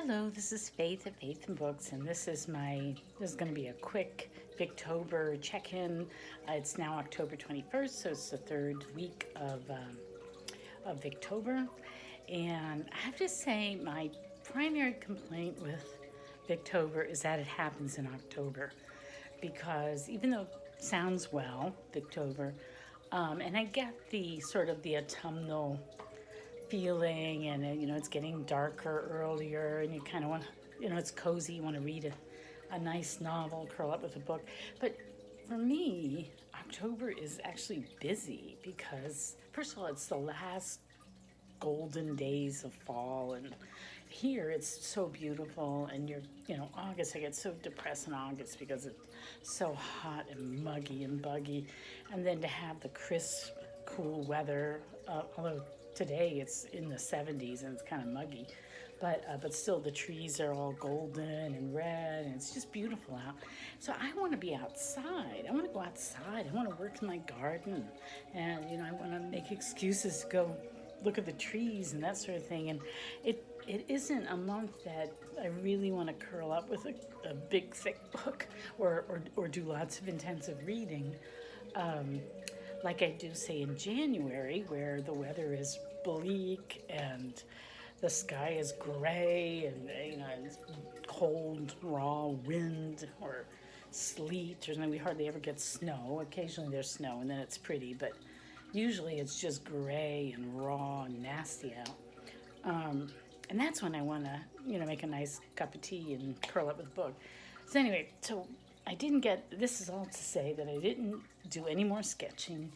Hello, this is Faith at Faith and Books, and this is going to be a quick Victober check-in. It's now October 21st, so it's the third week of Victober. And I have to say, my primary complaint with Victober is that it happens in October, because even though it sounds well, Victober, and I get the sort of the autumnal feeling, and it's getting darker earlier, and you kind of want, it's cozy, you want to read a nice novel, curl up with a book. But for me, October is actually busy because, first of all, it's the last golden days of fall, and here it's so beautiful. And August, I get so depressed in August because it's so hot and muggy and buggy, and then to have the crisp, cool weather, although today it's in the 70s and it's kind of muggy, but still the trees are all golden and red, and it's just beautiful out. So I want to be outside. I want to go outside. I want to work in my garden, and I want to make excuses to go look at the trees and that sort of thing. And it isn't a month that I really want to curl up with a big thick book or do lots of intensive reading. Like I do, say, in January, where the weather is bleak and the sky is gray, and it's cold, raw wind or sleet or something. We hardly ever get snow. Occasionally there's snow, and then it's pretty, but usually it's just gray and raw and nasty out. And that's when I want to, make a nice cup of tea and curl up with a book. So anyway, this is all to say that I didn't do any more sketching,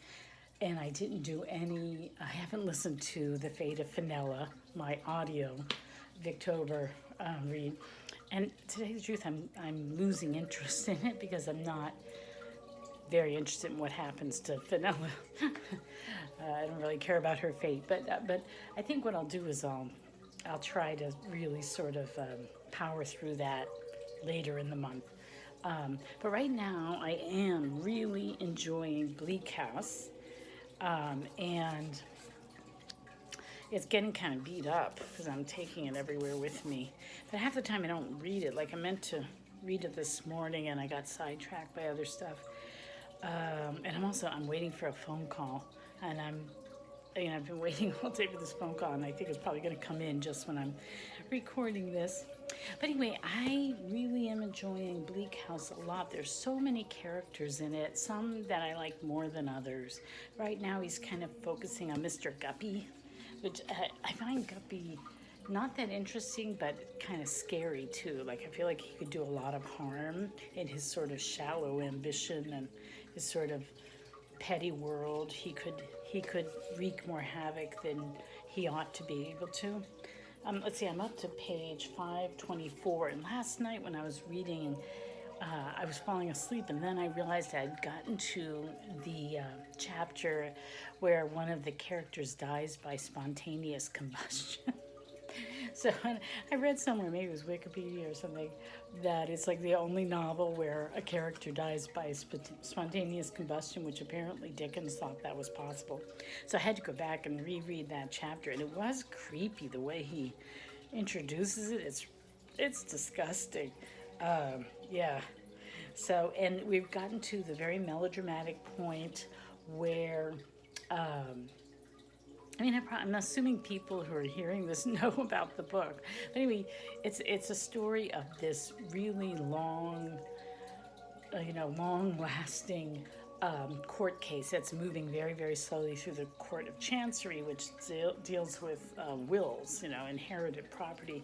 and I haven't listened to The Fate of Fenella, my audio Victober read. And to tell you the truth, I'm losing interest in it because I'm not very interested in what happens to Fenella. I don't really care about her fate, but I think what I'll do is I'll try to really sort of power through that later in the month. But right now, I am really enjoying Bleak House, and it's getting kind of beat up because I'm taking it everywhere with me. But half the time I don't read it. Like, I meant to read it this morning, and I got sidetracked by other stuff. And I'm waiting for a phone call, and I've been waiting all day for this phone call, and I think it's probably going to come in just when I'm recording this. But anyway, I really am enjoying Bleak House a lot. There's so many characters in it, some that I like more than others. Right now, he's kind of focusing on Mr. Guppy, which I find Guppy not that interesting, but kind of scary too. Like, I feel like he could do a lot of harm in his sort of shallow ambition and his sort of petty world. He could wreak more havoc than he ought to be able to. Let's see, I'm up to page 524, and last night when I was reading, I was falling asleep, and then I realized I had gotten to the chapter where one of the characters dies by spontaneous combustion. So I read somewhere, maybe it was Wikipedia or something, that it's like the only novel where a character dies by spontaneous combustion, which apparently Dickens thought that was possible. So I had to go back and reread that chapter, and it was creepy the way he introduces it. It's disgusting. Yeah. So, and we've gotten to the very melodramatic point where I'm assuming people who are hearing this know about the book. But anyway, it's a story of this really long, long-lasting court case that's moving very, very slowly through the Court of Chancery, which deals with wills, inherited property.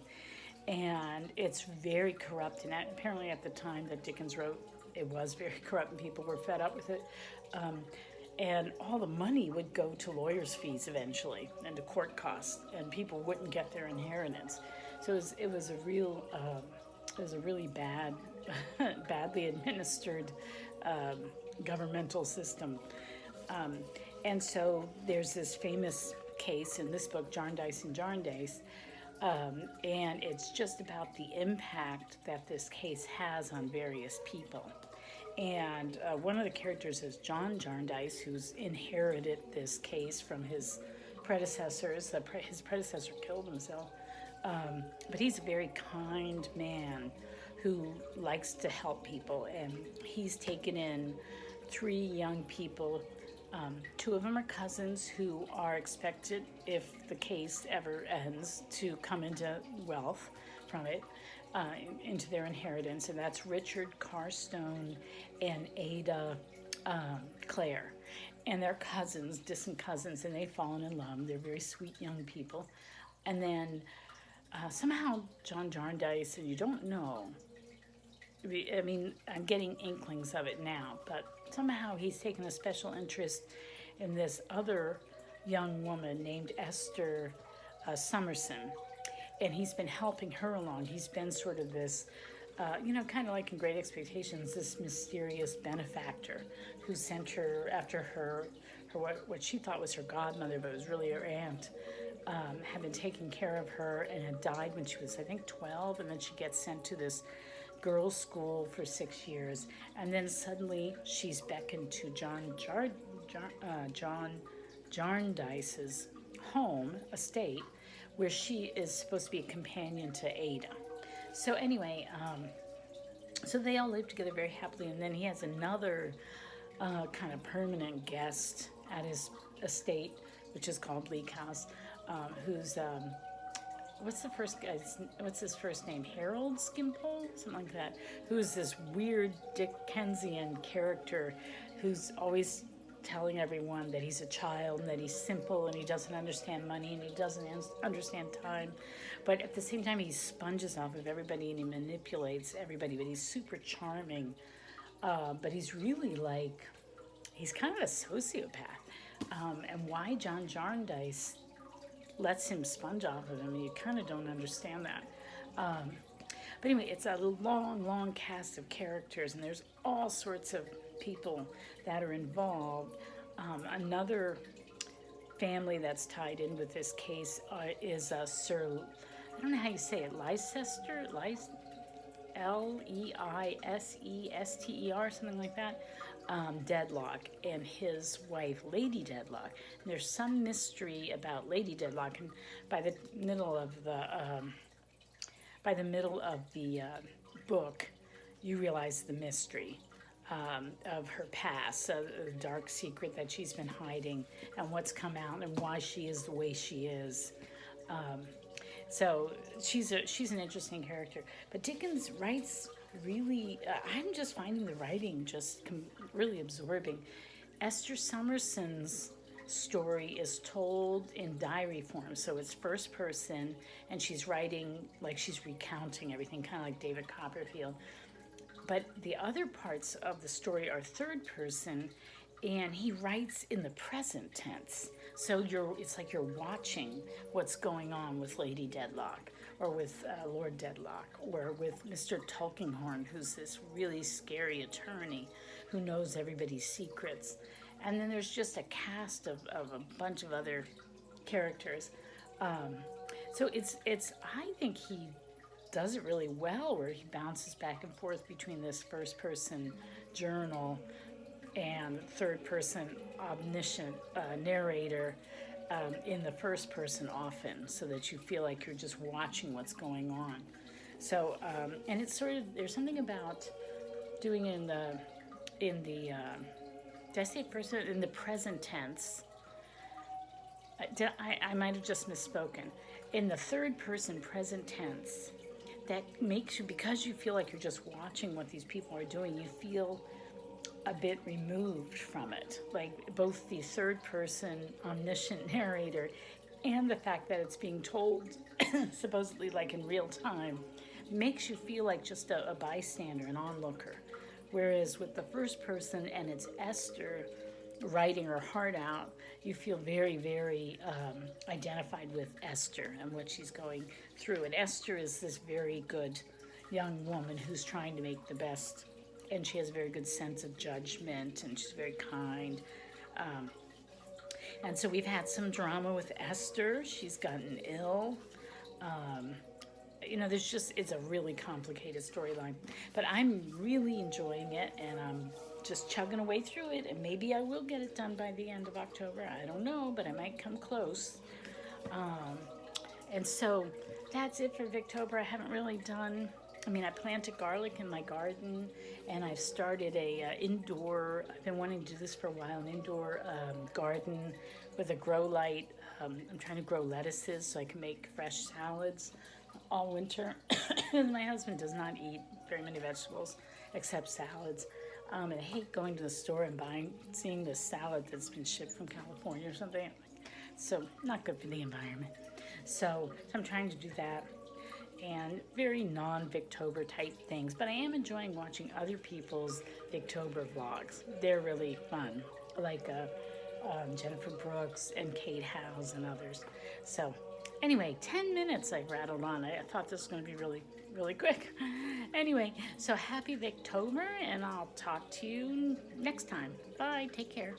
And it's very corrupt. And apparently at the time that Dickens wrote, it was very corrupt, and people were fed up with it. And all the money would go to lawyers' fees eventually, and to court costs, and people wouldn't get their inheritance. So it was a really badly administered governmental system. And so there's this famous case in this book, Jarndyce and Jarndyce, and it's just about the impact that this case has on various people. And one of the characters is John Jarndyce, who's inherited this case from his predecessors. His predecessor killed himself. but he's a very kind man who likes to help people, and he's taken in 3 young people. 2 of them are cousins who are expected, if the case ever ends, to come into wealth from it, into their inheritance, and that's Richard Carstone and Ada Claire. And they're cousins, distant cousins, and they've fallen in love. They're very sweet young people. And then somehow John Jarndyce, and you don't know, I mean, I'm getting inklings of it now, but somehow he's taken a special interest in this other young woman named Esther Summerson, and he's been helping her along. He's been sort of this, kind of like in Great Expectations, this mysterious benefactor who sent her after her what she thought was her godmother, but it was really her aunt, had been taking care of her and had died when she was, I think, 12, and then she gets sent to this girls' school for 6 years, and then suddenly she's beckoned to John Jarndyce's home, estate, where she is supposed to be a companion to Ada. So anyway, so they all live together very happily, and then he has another kind of permanent guest at his estate, which is called Bleak House, who's what's his first name? Harold Skimpole? Something like that. Who's this weird Dickensian character who's always telling everyone that he's a child and that he's simple and he doesn't understand money and he doesn't understand time. But at the same time, he sponges off of everybody and he manipulates everybody, but he's super charming. But he's really he's kind of a sociopath. And why John Jarndyce lets him sponge off of him, you kind of don't understand that. But anyway, it's a long cast of characters, and there's all sorts of people that are involved. Another family that's tied in with this case is Sir, I don't know how you say it, Leicester, Leicester, something like that. Dedlock and his wife, Lady Dedlock. And there's some mystery about Lady Dedlock, and by the middle of the book, you realize the mystery of her past, the dark secret that she's been hiding, and what's come out, and why she is the way she is. So she's an interesting character. But Dickens writes really, I'm just finding the writing just really absorbing. Esther Summerson's story is told in diary form, so it's first person, and she's writing like she's recounting everything, kind of like David Copperfield. But the other parts of the story are third person, and he writes in the present tense. So it's like you're watching what's going on with Lady Dedlock, or with Lord Dedlock, or with Mr. Tulkinghorn, who's this really scary attorney who knows everybody's secrets. And then there's just a cast of a bunch of other characters. So it's I think he does it really well, where he bounces back and forth between this first person journal and third person omniscient narrator in the first person often, so that you feel like you're just watching what's going on. So and it's sort of, there's something about doing it in the did I say person in the present tense? I might have just misspoken. In the third person present tense, that makes you, because you feel like you're just watching what these people are doing, you feel a bit removed from it. Like both the third person omniscient narrator and the fact that it's being told supposedly like in real time makes you feel like just a bystander, an onlooker. Whereas with the first person and it's Esther writing her heart out, you feel very, very identified with Esther and what she's going through. And Esther is this very good young woman who's trying to make the best, and she has a very good sense of judgment, and she's very kind. And so we've had some drama with Esther. She's gotten ill. It's a really complicated storyline. But I'm really enjoying it, and I'm just chugging away through it, and maybe I will get it done by the end of October. I don't know, but I might come close. And so that's it for Victober. I haven't really done, I mean, I planted garlic in my garden, and I've started a indoor, I've been wanting to do this for a while, an indoor garden with a grow light. I'm trying to grow lettuces so I can make fresh salads all winter. And my husband does not eat very many vegetables except salads. And I hate going to the store and seeing this salad that's been shipped from California or something. So not good for the environment. So I'm trying to do that, and very non-Victober type things. But I am enjoying watching other people's Victober vlogs. They're really fun, like Jennifer Brooks and Kate Howes and others. So anyway, 10 minutes I've rattled on. I thought this was going to be really, really quick. Anyway, so happy Victober, and I'll talk to you next time. Bye. Take care.